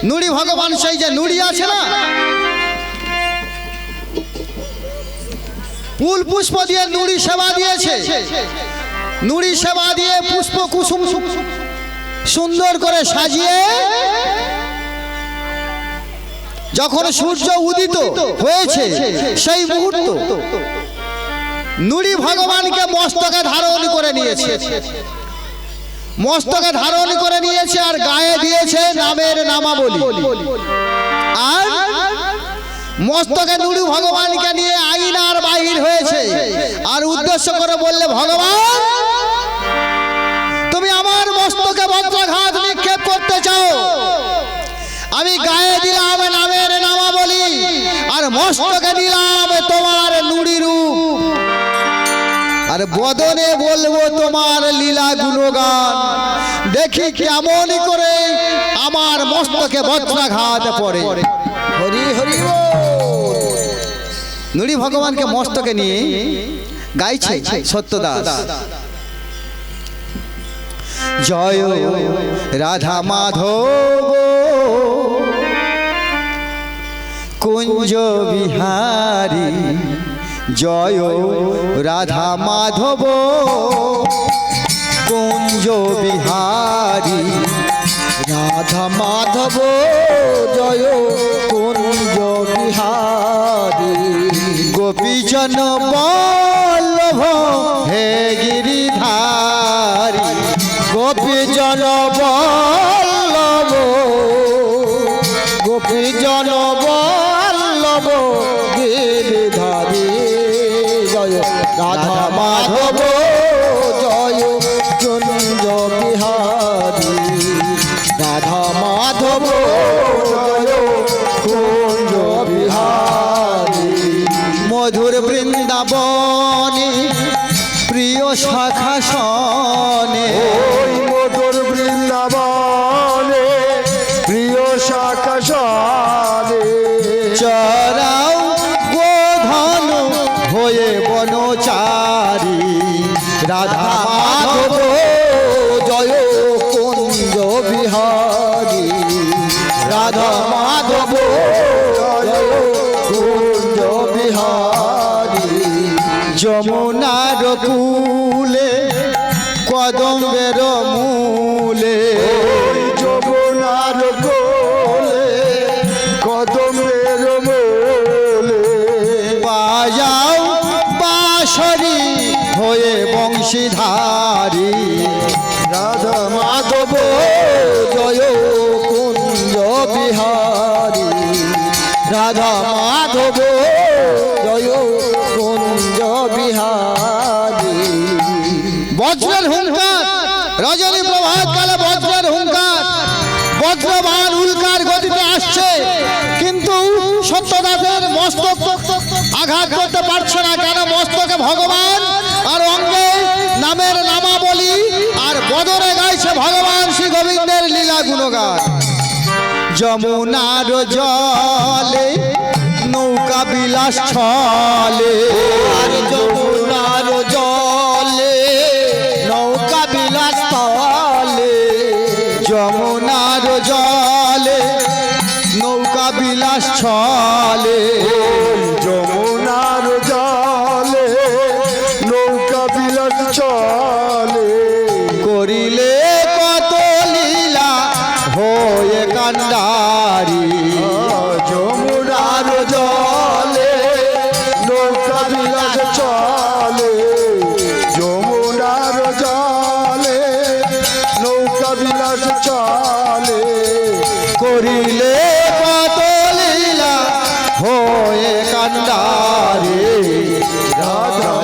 নুড়ি ভগবান, সেই যে নুড়ি আছে না, ফুল পুষ্প দিয়ে নুড়ি সেবা দিয়েছে, নুড়ি সেবা দিয়ে পুষ্প কুসুম সুন্দর করে সাজিয়ে যখন সূর্য উদিত হয়েছে সেই মুহূর্ত নুড়ি ভগবানকে মস্তকে ধারণ করে নিয়েছে, মস্তকে ধারণ করে নিয়েছে আর গায়ে দিয়েছে নামের নামাবলী। আর মস্তকে নুড়ি ভগবানকে নিয়ে আইনার বাহির হয়েছে, আর উদ্দেশ্য করে বললে, ভগবান তুমি আমার মস্তকে বজ্রাঘাত নিক্ষেপ করতে চাও, আমি গায়ে দিলাম নামের নামাবলী আর মস্তকে দিলাম তোমার নুড়ি রূপ, আর বদনে বলবো তোমার লীলা গুণগান, দেখি কেমন করে আমার মস্তকে বজ্রাঘাত পড়ে। হরি হরি নুড়ি ভগবানকে মস্তকে নিয়ে গাইছে সত্যদাস, জয় রাধা মাধব কুঞ্জ বিহারী, জয় রাধা মাধব কুঞ্জ বিহারী, রাধা মাধব জয় কুঞ্জ বিহারী, গোপীজন বল্লভ হে গিরিধারী, গোপীজন বল্লভ, গোপীজন বল্লভ গিরিধারী, জয় রাধা মাধব জয় কুঞ্জ বিহারী, রাধা মাধব জয় কুঞ্জ বিহারী, মধুর বৃন্দাবনে প্রিয় শাখা সনে বিহারী রাধা মাধব জয় কুঞ্জ বিহারী যমুনার কূলে কদম্বের মূলে যমুনার কোলে কদমের মোলে বাজাও বাঁশরি হয়ে বংশীধারী রাধা মাধব জয় কুঞ্জ বিহারী রাধা মাধব জয় কুঞ্জ বিহারী বজ্রের হুঙ্কার রজনী প্রভাত কালে বজ্রের হুঙ্কার বজ্রবান উল্কার গতিতে আসছে, কিন্তু সত্যদাসের মস্তক আঘাত করতে পারছে না। কেন? মস্তকে ভগবান আর অঙ্গে নামের নামাবলী, আর বদরে গাইছে ভগবান শ্রী গোবিন্দের লীলা গুণগান। যমুনার জলে নৌকা বিলাস ছলে, আর যমুনার জলে নৌকা বিলাস তলে যমুনার জলে নৌকা বিলাস ছলে, যমুনার জলে নৌকা বিলাস চলে করিলে কত লীলা হয়ে কান্ডারি। যমুনার জলে নৌকা বিলাস চলে যমুনার জলে নৌকা বিলাস চলে করিলে কত লীলা হয়ে কান্ডারি। রাধা